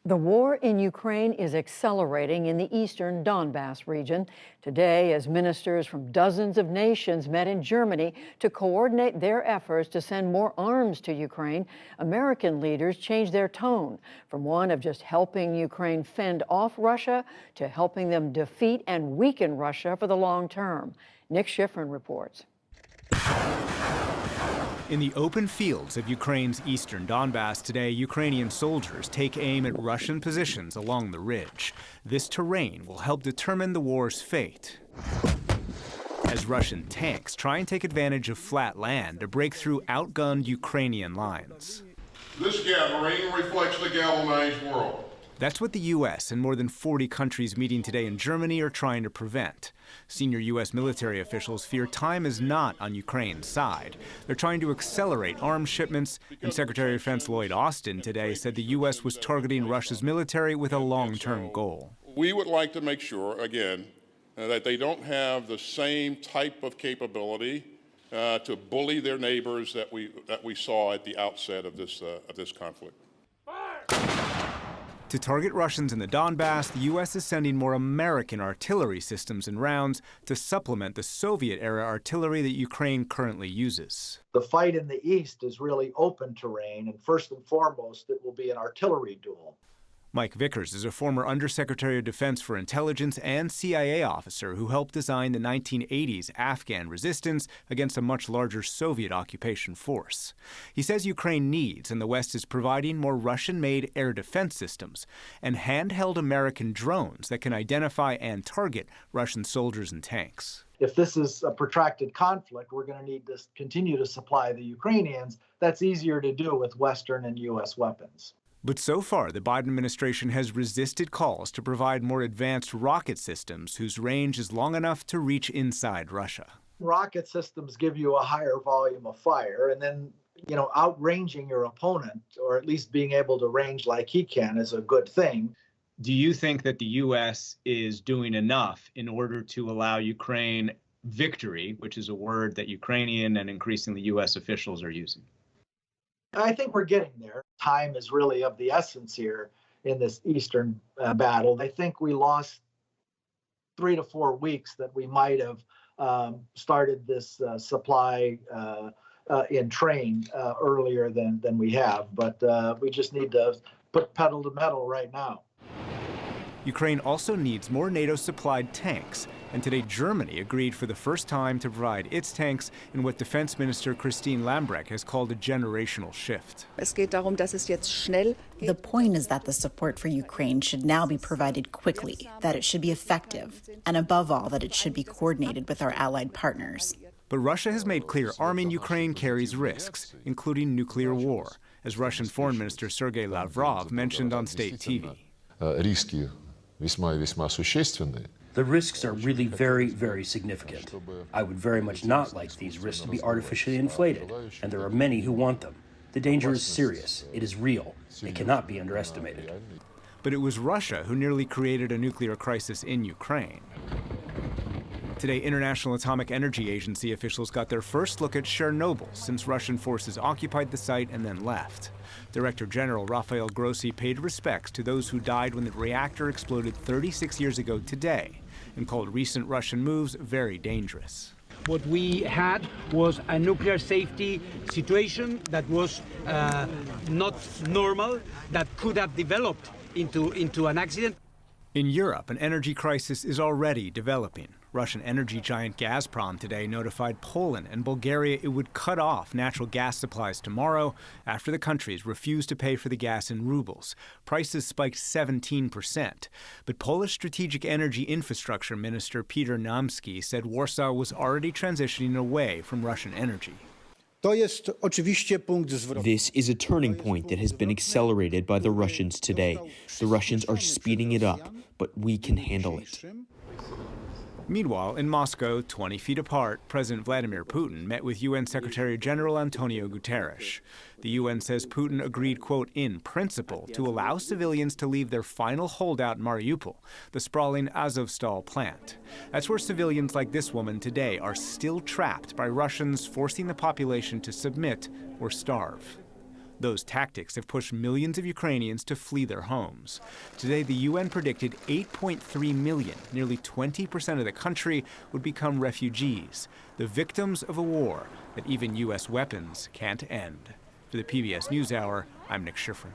The war in Ukraine is accelerating in the eastern Donbass region. Today, as ministers from dozens of nations met in Germany to coordinate their efforts to send more arms to Ukraine, American leaders changed their tone from one of just helping Ukraine fend off Russia to helping them defeat and weaken Russia for the long term. Nick Schifrin reports. In the open fields of Ukraine's eastern Donbass today, Ukrainian soldiers take aim at Russian positions along the ridge. This terrain will help determine the war's fate, as Russian tanks try and take advantage of flat land to break through outgunned Ukrainian lines. This gathering reflects the galvanized world. That's what the U.S. and more than 40 countries meeting today in Germany are trying to prevent. Senior U.S. military officials fear time is not on Ukraine's side. They're trying to accelerate arms shipments, and Secretary of Defense Lloyd Austin today said the U.S. was targeting Russia's military with a long-term goal. We would like to make sure, again, that they don't have the same type of capability to bully their neighbors that we saw at the outset of this conflict. To target Russians in the Donbass, the U.S. is sending more American artillery systems and rounds to supplement the Soviet-era artillery that Ukraine currently uses. The fight in the east is really open terrain, and first and foremost, it will be an artillery duel. Mike Vickers is a former Undersecretary of Defense for Intelligence and CIA officer who helped design the 1980s Afghan resistance against a much larger Soviet occupation force. He says Ukraine needs, and the West is providing, more Russian-made air defense systems and handheld American drones that can identify and target Russian soldiers and tanks. If this is a protracted conflict, we're going to need to continue to supply the Ukrainians. That's easier to do with Western and U.S. weapons. But so far, the Biden administration has resisted calls to provide more advanced rocket systems whose range is long enough to reach inside Russia. Rocket systems give you a higher volume of fire, and then, outranging your opponent, or at least being able to range like he can, is a good thing. Do you think that the U.S. is doing enough in order to allow Ukraine victory, which is a word that Ukrainian and increasingly U.S. officials are using? I think we're getting there. Time is really of the essence here in this eastern battle. I think we lost 3 to 4 weeks that we might have started this supply in train earlier than we have. But we just need to put pedal to metal right now. Ukraine also needs more NATO-supplied tanks, and today Germany agreed for the first time to provide its tanks in what Defense Minister Christine Lambrecht has called a generational shift. The point is that the support for Ukraine should now be provided quickly, that it should be effective, and above all, that it should be coordinated with our allied partners. But Russia has made clear arming Ukraine carries risks, including nuclear war, as Russian Foreign Minister Sergei Lavrov mentioned on state TV. The risks are really very, very significant. I would very much not like these risks to be artificially inflated, and there are many who want them. The danger is serious. It is real. It cannot be underestimated. But it was Russia who nearly created a nuclear crisis in Ukraine. Today, International Atomic Energy Agency officials got their first look at Chernobyl since Russian forces occupied the site and then left. Director General Rafael Grossi paid respects to those who died when the reactor exploded 36 years ago today and called recent Russian moves very dangerous. What we had was a nuclear safety situation that was not normal, that could have developed into an accident. In Europe, an energy crisis is already developing. Russian energy giant Gazprom today notified Poland and Bulgaria it would cut off natural gas supplies tomorrow after the countries refused to pay for the gas in rubles. Prices spiked 17%. But Polish Strategic Energy Infrastructure Minister Peter Namski said Warsaw was already transitioning away from Russian energy. This is a turning point that has been accelerated by the Russians today. The Russians are speeding it up, but we can handle it. Meanwhile, in Moscow, 20 feet apart, President Vladimir Putin met with UN Secretary General Antonio Guterres. The UN says Putin agreed, quote, in principle, to allow civilians to leave their final holdout Mariupol, the sprawling Azovstal plant. That's where civilians like this woman today are still trapped by Russians forcing the population to submit or starve. Those tactics have pushed millions of Ukrainians to flee their homes. Today, the UN predicted 8.3 million, nearly 20% of the country, would become refugees, the victims of a war that even U.S. weapons can't end. For the PBS NewsHour, I'm Nick Schifrin.